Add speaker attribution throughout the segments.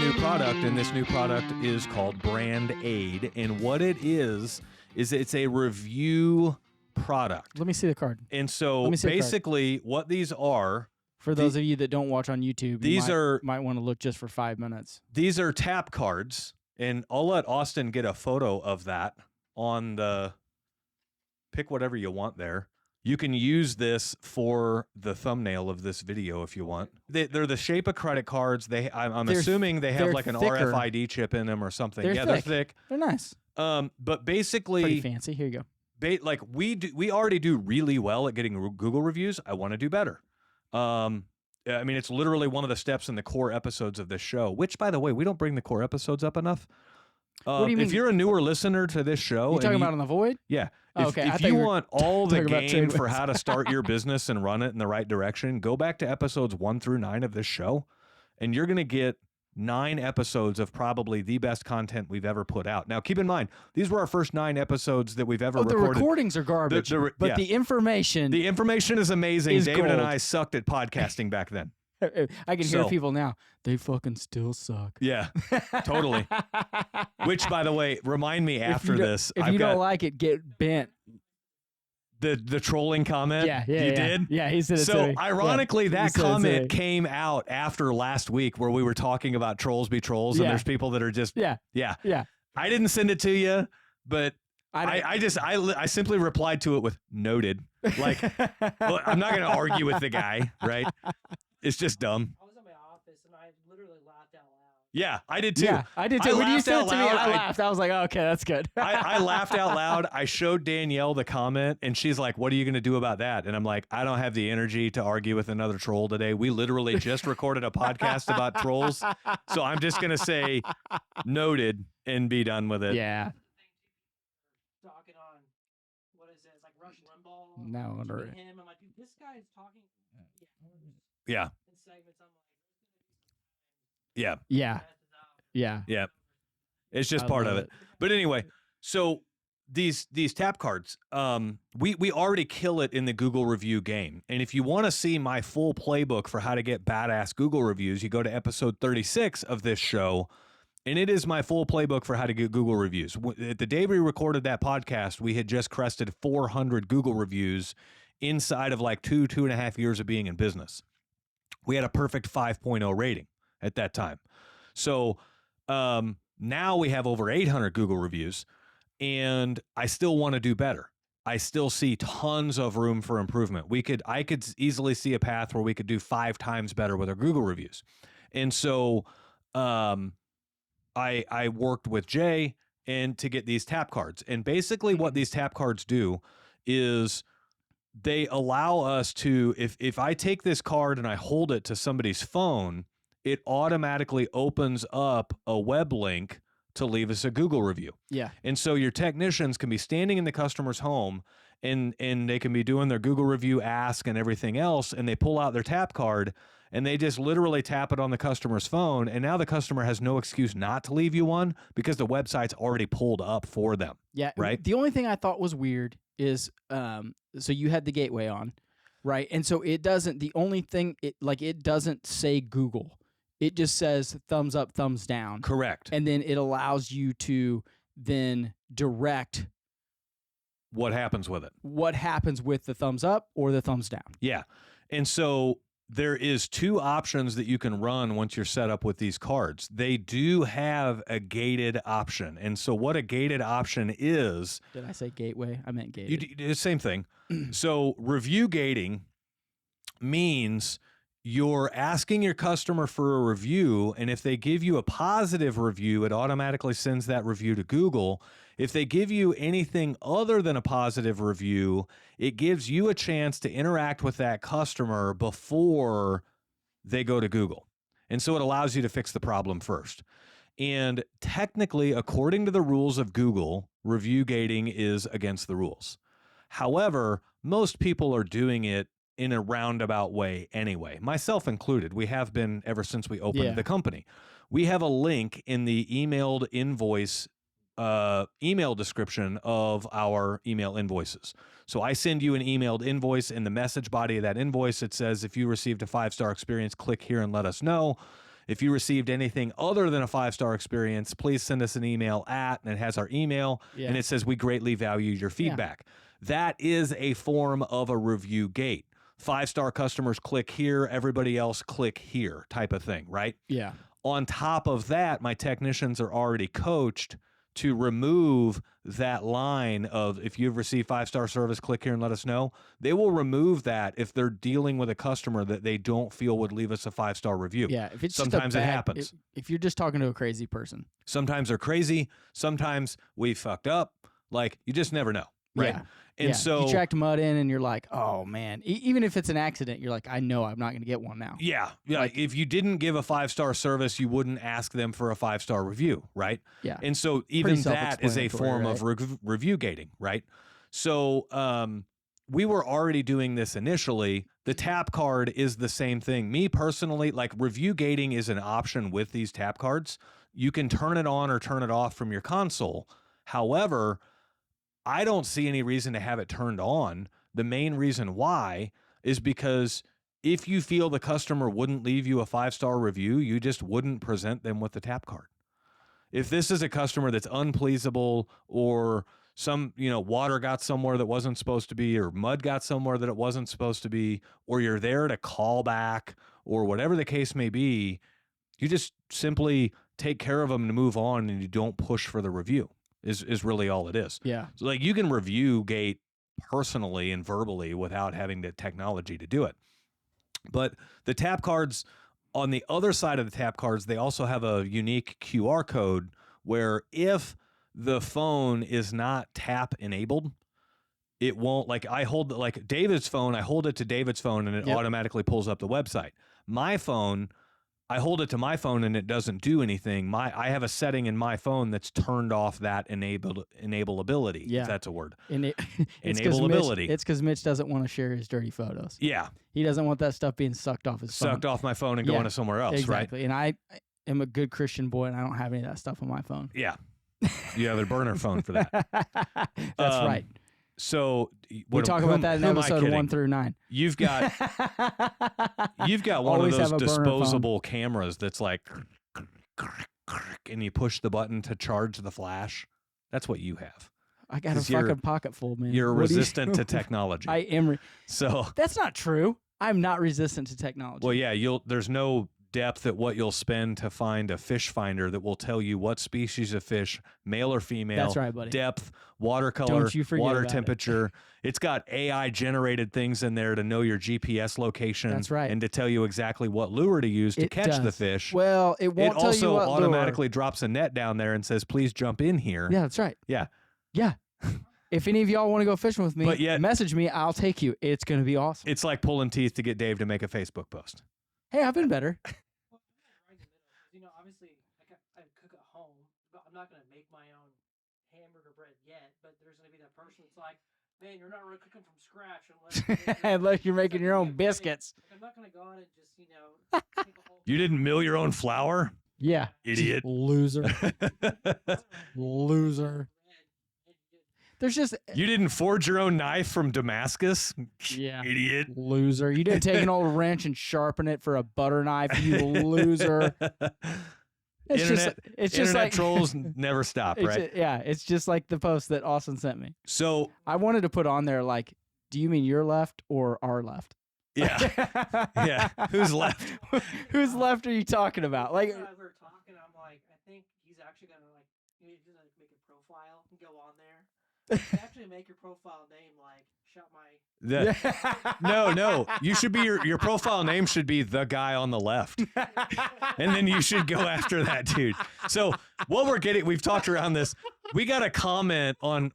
Speaker 1: new product, and this new product is called Brand Aid. And what it is it's a review product.
Speaker 2: Let me see the card.
Speaker 1: And so basically what these are...
Speaker 2: For those of you that don't watch on YouTube, might want to look just for 5 minutes.
Speaker 1: These are tap cards, and I'll let Austin get a photo of that on the... Pick whatever you want there. You can use this for the thumbnail of this video if you want. They're the shape of credit cards. I'm assuming they have like an RFID chip in them or something. They're thick.
Speaker 2: They're nice.
Speaker 1: But basically...
Speaker 2: Pretty fancy. Here you go.
Speaker 1: Like we already do really well at getting Google reviews. I want to do better. I mean, it's literally one of the steps in the core episodes of this show, which, by the way, we don't bring the core episodes up enough.
Speaker 2: What do you mean?
Speaker 1: If you're a newer listener to this show...
Speaker 2: You talking about on the Void?
Speaker 1: Yeah.
Speaker 2: Oh, okay.
Speaker 1: If you want all the game for how to start your business and run it in the right direction, go back to episodes 1 through 9 of this show, and you're going to get 9 episodes of probably the best content we've ever put out. Now, keep in mind, these were our first 9 episodes that we've ever recorded.
Speaker 2: The recordings are garbage, but the information...
Speaker 1: The information is amazing. David
Speaker 2: gold.
Speaker 1: and I sucked at podcasting back then.
Speaker 2: I can hear people now. They fucking still suck.
Speaker 1: Yeah, totally. Which, by the way, remind me after this.
Speaker 2: If you don't like it, get bent.
Speaker 1: The trolling comment?
Speaker 2: Yeah.
Speaker 1: You did?
Speaker 2: Yeah, he said it.
Speaker 1: So, ironically, that comment came out after last week where we were talking about trolls be trolls, and there's people that are just... Yeah. I didn't send it to you, but... I simply replied to it with noted. Like, well, I'm not going to argue with the guy, right? It's just dumb.
Speaker 3: I was in my office and I literally laughed out loud.
Speaker 1: Yeah, I did too.
Speaker 2: Yeah, I did too. When you said it to me, I laughed. I was like, oh, okay, that's good.
Speaker 1: I laughed out loud. I showed Danielle the comment, and she's like, what are you going to do about that? And I'm like, I don't have the energy to argue with another troll today. We literally just recorded a podcast about trolls. So I'm just going to say noted and be done with it.
Speaker 2: Yeah.
Speaker 3: Talking on, what is it? It's like Rush Limbaugh.
Speaker 2: No,
Speaker 3: him. I'm like, dude, this guy is talking.
Speaker 1: Yeah.
Speaker 3: In segments, I'm like,
Speaker 1: Yeah. It's just part of it. But anyway, so these tap cards, we already kill it in the Google review game. And if you want to see my full playbook for how to get badass Google reviews, you go to episode 36 of this show. And it is my full playbook for how to get Google reviews. The day we recorded that podcast, we had just crested 400 Google reviews inside of like 2.5 years of being in business. We had a perfect 5.0 rating at that time. So now we have over 800 Google reviews, and I still want to do better. I still see tons of room for improvement. I could easily see a path where we could do 5 times better with our Google reviews. And so I worked with Jay to get these tap cards. And basically what these tap cards do is they allow us to, if I take this card and I hold it to somebody's phone, it automatically opens up a web link to leave us a Google review.
Speaker 2: Yeah.
Speaker 1: And so your technicians can be standing in the customer's home and they can be doing their Google review ask and everything else, and they pull out their tap card and they just literally tap it on the customer's phone, and now the customer has no excuse not to leave you one because the website's already pulled up for them.
Speaker 2: Yeah.
Speaker 1: Right?
Speaker 2: The only thing I thought was weird is so you had the gateway on, right? And so it doesn't, the only thing, it doesn't say Google. It just says thumbs up, thumbs down.
Speaker 1: Correct.
Speaker 2: And then it allows you to then direct
Speaker 1: what happens with it.
Speaker 2: What happens with the thumbs up or the thumbs down.
Speaker 1: Yeah. And so there is 2 options that you can run once you're set up with these cards. They do have a gated option. And so what a gated option is...
Speaker 2: Did I say gateway? I meant gated.
Speaker 1: Same thing. So review gating means you're asking your customer for a review, and if they give you a positive review, it automatically sends that review to Google. If they give you anything other than a positive review, it gives you a chance to interact with that customer before they go to Google. And so it allows you to fix the problem first. And technically, according to the rules of Google, review gating is against the rules. However, most people are doing it in a roundabout way anyway, myself included. We have been ever since we opened the company. We have a link in the emailed invoice email description of our email invoices. So I send you an emailed invoice. In the message body of that invoice, it says, if you received a 5-star experience, click here and let us know. If you received anything other than a 5-star experience, please send us an email and it has our email,
Speaker 2: Yeah.
Speaker 1: and it says we greatly value your feedback. That is a form of a review gate. 5-star customers click here, everybody else click here type of thing, right?
Speaker 2: Yeah.
Speaker 1: On top of that, my technicians are already coached to remove that line of, if you've received 5-star service, click here and let us know. They will remove that if they're dealing with a customer that they don't feel would leave us a 5-star review.
Speaker 2: Yeah. If it's
Speaker 1: Sometimes
Speaker 2: just
Speaker 1: it happens.
Speaker 2: If you're just talking to a crazy person.
Speaker 1: Sometimes they're crazy. Sometimes we fucked up. Like, you just never know, right?
Speaker 2: Yeah.
Speaker 1: And so
Speaker 2: you tracked mud in and you're like, oh man, even if it's an accident, you're like, I know I'm not going to get one now.
Speaker 1: Yeah.
Speaker 2: Like-
Speaker 1: If you didn't give a 5-star service, you wouldn't ask them for a 5-star review, right?
Speaker 2: Yeah.
Speaker 1: And so even
Speaker 2: Pretty
Speaker 1: that is a form of review gating, right? So we were already doing this initially. The tap card is the same thing. Me personally, like, review gating is an option with these tap cards. You can turn it on or turn it off from your console. However, I don't see any reason to have it turned on. The main reason why is because if you feel the customer wouldn't leave you a 5-star review, you just wouldn't present them with the tap card. If this is a customer that's unpleasable, or some, water got somewhere that wasn't supposed to be, or mud got somewhere that it wasn't supposed to be, or you're there to call back, or whatever the case may be, you just simply take care of them and move on, and you don't push for the review. Is really all it is.
Speaker 2: Yeah.
Speaker 1: So, like, you can review gate personally and verbally without having the technology to do it. But the tap cards, on the other side of the tap cards, they also have a unique QR code where if the phone is not tap enabled, it won't, like, David's phone, I hold it to David's phone and it automatically pulls up the website. My phone, I hold it to my phone and it doesn't do anything. I have a setting in my phone that's turned off that enableability, if that's a word. Enableability.
Speaker 2: It's because Mitch doesn't want to share his dirty photos.
Speaker 1: Yeah.
Speaker 2: He doesn't want that stuff being sucked off his phone.
Speaker 1: Sucked off my phone and going to somewhere else,
Speaker 2: exactly. And I am a good Christian boy and I don't have any of that stuff on my phone.
Speaker 1: Yeah. You have a burner phone for that.
Speaker 2: That's right.
Speaker 1: So
Speaker 2: we talk about that in episode 1 through 9.
Speaker 1: You've got one
Speaker 2: Always
Speaker 1: of those
Speaker 2: have a burner
Speaker 1: disposable cameras that's like, and you push the button to charge the flash. That's what you have.
Speaker 2: I got a fucking pocket full, man.
Speaker 1: You're resistant to technology.
Speaker 2: I am.
Speaker 1: So
Speaker 2: that's not true. I'm not resistant to technology.
Speaker 1: Well, yeah, there's no depth at what you'll spend to find a fish finder that will tell you what species of fish, male or female.
Speaker 2: That's right, buddy.
Speaker 1: Depth, water color,
Speaker 2: Don't you forget
Speaker 1: water
Speaker 2: about
Speaker 1: temperature. It's got AI generated things in there to know your GPS location.
Speaker 2: That's right.
Speaker 1: And to tell you exactly what lure to use to catch the fish.
Speaker 2: Well, it won't tell you what
Speaker 1: also automatically drops a net down there and says, please jump in here.
Speaker 2: Yeah, that's right.
Speaker 1: Yeah.
Speaker 2: Yeah. If any of y'all want to go fishing with me, message me. I'll take you. It's going to be awesome.
Speaker 1: It's like pulling teeth to get Dave to make a Facebook post.
Speaker 2: Hey, I've been better.
Speaker 3: Obviously, I cook at home, but I'm not going to make my own hamburger bread yet. But there's going to be that person that's like, man, you're not really cooking from scratch
Speaker 2: unless you're making your own biscuits.
Speaker 3: Like, I'm not going to go on and just, take a whole
Speaker 1: You didn't mill your own flour?
Speaker 2: Yeah.
Speaker 1: Idiot.
Speaker 2: Loser. Loser. There's just
Speaker 1: You didn't forge your own knife from Damascus?
Speaker 2: Yeah.
Speaker 1: Idiot.
Speaker 2: Loser. You didn't take an old wrench and sharpen it for a butter knife, you loser. It's just like
Speaker 1: trolls never stop, right?
Speaker 2: It's just like the post that Austin sent me.
Speaker 1: So
Speaker 2: I wanted to put on there, like, do you mean your left or our left?
Speaker 1: Yeah. Yeah. Who's left?
Speaker 2: Whose left are you talking about? Like,
Speaker 3: we were talking, I'm like, I think he's actually gonna he's gonna make a profile and go on there. Actually, make your profile name like shut my.
Speaker 1: No. You should be your profile name should be the guy on the left, and then you should go after that dude. So what we've talked around this. We got a comment on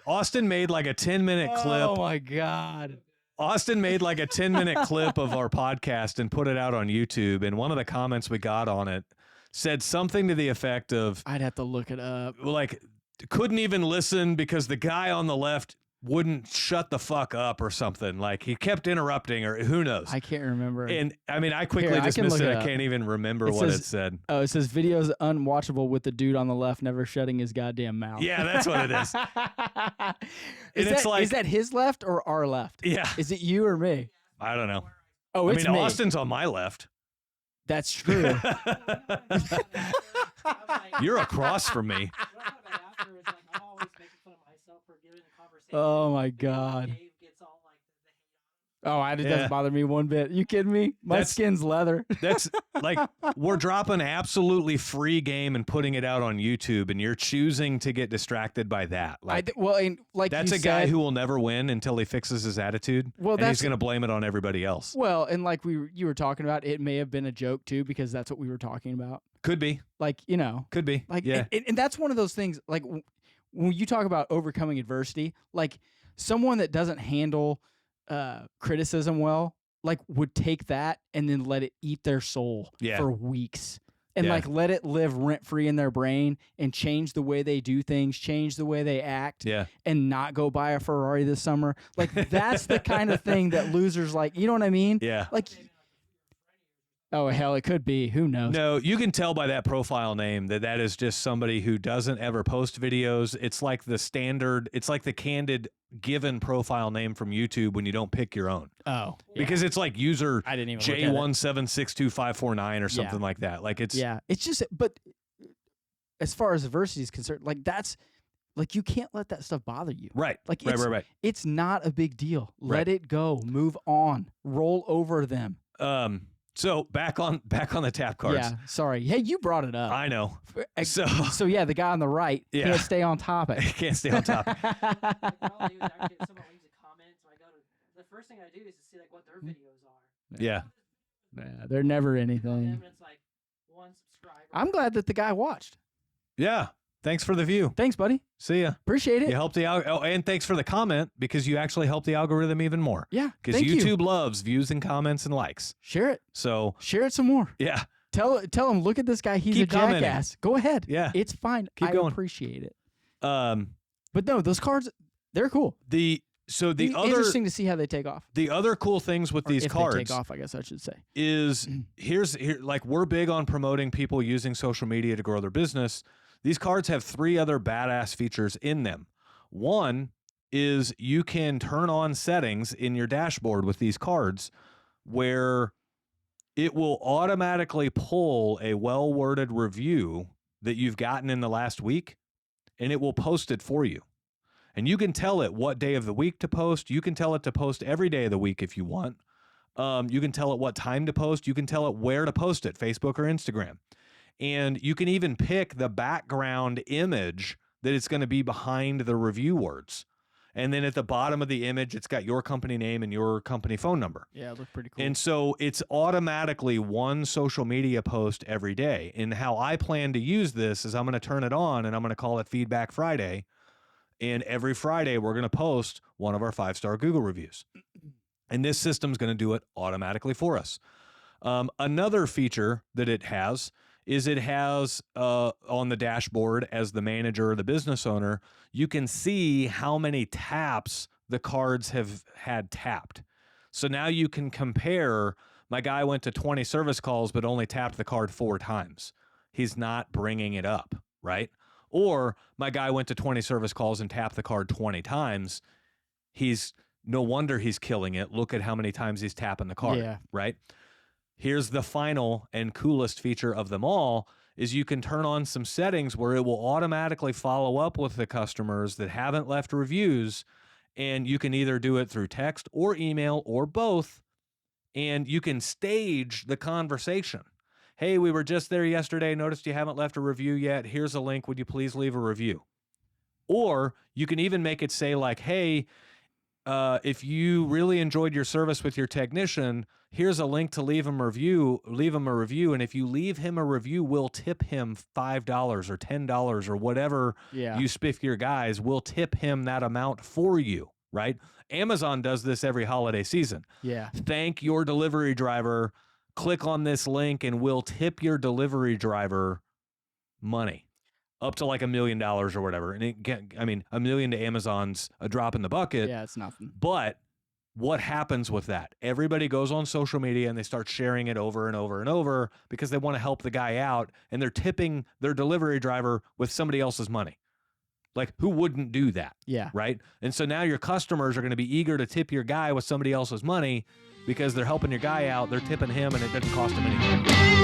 Speaker 1: Austin made like a 10-minute clip.
Speaker 2: Oh my God.
Speaker 1: Austin made like a 10-minute clip of our podcast and put it out on YouTube. And one of the comments we got on it said something to the effect of,
Speaker 2: I'd have to look it up.
Speaker 1: Like, couldn't even listen because the guy on the left wouldn't shut the fuck up or something. Like, he kept interrupting, or who knows.
Speaker 2: I can't remember.
Speaker 1: And I mean, I quickly dismissed it. I can't even remember what it said.
Speaker 2: Oh, it says videos unwatchable with the dude on the left never shutting his goddamn mouth.
Speaker 1: Yeah, that's what it is.
Speaker 2: Is that his left or our left?
Speaker 1: Yeah.
Speaker 2: Is it you or me?
Speaker 1: I don't know.
Speaker 2: Oh, it's
Speaker 1: me.
Speaker 2: me.
Speaker 1: Austin's on my left.
Speaker 2: That's true.
Speaker 1: You're across from me.
Speaker 2: Oh my God. Oh, it doesn't bother me one bit. You kidding me? My skin's leather.
Speaker 1: That's like we're dropping absolutely free game and putting it out on YouTube, and you're choosing to get distracted by that. Like, that's a guy who will never win until he fixes his attitude. Well, and he's going to blame it on everybody else.
Speaker 2: Well, and like you were talking about, it may have been a joke too, because that's what we were talking about.
Speaker 1: Could be.
Speaker 2: Like,
Speaker 1: Could be.
Speaker 2: Like,
Speaker 1: yeah.
Speaker 2: And that's one of those things. Like when you talk about overcoming adversity, like someone that doesn't handle criticism well, like would take that and then let it eat their soul for weeks and like let it live rent free in their brain and change the way they do things, change the way they act, and not go buy a Ferrari this summer. Like that's the kind of thing that losers like, you know what I mean?
Speaker 1: Yeah.
Speaker 2: Like, oh, hell, it could be. Who knows?
Speaker 1: No, you can tell by that profile name that is just somebody who doesn't ever post videos. It's like the standard, it's like the candid given profile name from YouTube when you don't pick your own.
Speaker 2: Oh.
Speaker 1: Because it's like user
Speaker 2: I didn't even
Speaker 1: J1762549 or something like that. Like it's
Speaker 2: it's just, but as far as adversity is concerned, like that's like you can't let that stuff bother you.
Speaker 1: Right.
Speaker 2: Like
Speaker 1: right.
Speaker 2: It's not a big deal. Let it go. Move on. Roll over them.
Speaker 1: So back on the tap cards.
Speaker 2: Yeah, sorry. Hey, you brought it up.
Speaker 1: I know.
Speaker 2: So yeah, the guy on the right can't stay on topic.
Speaker 1: Can't stay on topic.
Speaker 3: The first thing I do is to see like what their videos are.
Speaker 1: Yeah.
Speaker 2: Yeah, they're never anything.
Speaker 3: It's like 1 subscriber.
Speaker 2: I'm glad that the guy watched.
Speaker 1: Yeah. Thanks for the view.
Speaker 2: Thanks, buddy.
Speaker 1: See ya.
Speaker 2: Appreciate it.
Speaker 1: You helped the and thanks for the comment, because you actually helped the algorithm even more.
Speaker 2: Yeah.
Speaker 1: Because YouTube loves views and comments and likes.
Speaker 2: Share it.
Speaker 1: So
Speaker 2: share it some more.
Speaker 1: Yeah.
Speaker 2: Tell him, look at this guy. He's
Speaker 1: Keep
Speaker 2: a jackass.
Speaker 1: commenting.
Speaker 2: Go ahead.
Speaker 1: Yeah.
Speaker 2: It's fine.
Speaker 1: Keep
Speaker 2: I
Speaker 1: going.
Speaker 2: appreciate it.
Speaker 1: But
Speaker 2: no, those cards, they're cool. Interesting to see how they take off.
Speaker 1: The other cool things with these cards,
Speaker 2: they take off, I guess I should say,
Speaker 1: is here like we're big on promoting people using social media to grow their business. These cards have 3 other badass features in them. One is you can turn on settings in your dashboard with these cards where it will automatically pull a well-worded review that you've gotten in the last week, and it will post it for you. And you can tell it what day of the week to post. You can tell it to post every day of the week if you want. You can tell it what time to post. You can tell it where to post it, Facebook or Instagram. And you can even pick the background image that it's going to be behind the review words. And then at the bottom of the image, it's got your company name and your company phone number.
Speaker 2: Yeah, it looked pretty cool.
Speaker 1: And so it's automatically one social media post every day. And how I plan to use this is I'm going to turn it on and I'm going to call it Feedback Friday. And every Friday, we're going to post one of our 5-star Google reviews. And this system's going to do it automatically for us. Another feature that it has is on the dashboard, as the manager or the business owner, you can see how many taps the cards have had tapped. So now you can compare, my guy went to 20 service calls but only tapped the card 4 times. He's not bringing it up, right? Or my guy went to 20 service calls and tapped the card 20 times. No wonder he's killing it. Look at how many times he's tapping the card, right? Here's the final and coolest feature of them all is you can turn on some settings where it will automatically follow up with the customers that haven't left reviews, and you can either do it through text or email or both, and you can stage the conversation. Hey, we were just there yesterday, noticed you haven't left a review yet. Here's a link. Would you please leave a review? Or you can even make it say like, hey, if you really enjoyed your service with your technician, here's a link to leave him a review. And if you leave him a review, we'll tip him $5 or $10 or whatever you spiff your guys. We'll tip him that amount for you, right? Amazon does this every holiday season.
Speaker 2: Yeah.
Speaker 1: Thank your delivery driver. Click on this link and we'll tip your delivery driver money. Up to like $1 million or whatever. And $1 million to Amazon's a drop in the bucket.
Speaker 2: Yeah, it's nothing.
Speaker 1: But what happens with that? Everybody goes on social media and they start sharing it over and over and over because they want to help the guy out, and they're tipping their delivery driver with somebody else's money. Like, who wouldn't do that?
Speaker 2: Yeah.
Speaker 1: Right? And so now your customers are going to be eager to tip your guy with somebody else's money because they're helping your guy out, they're tipping him, and it doesn't cost them anything.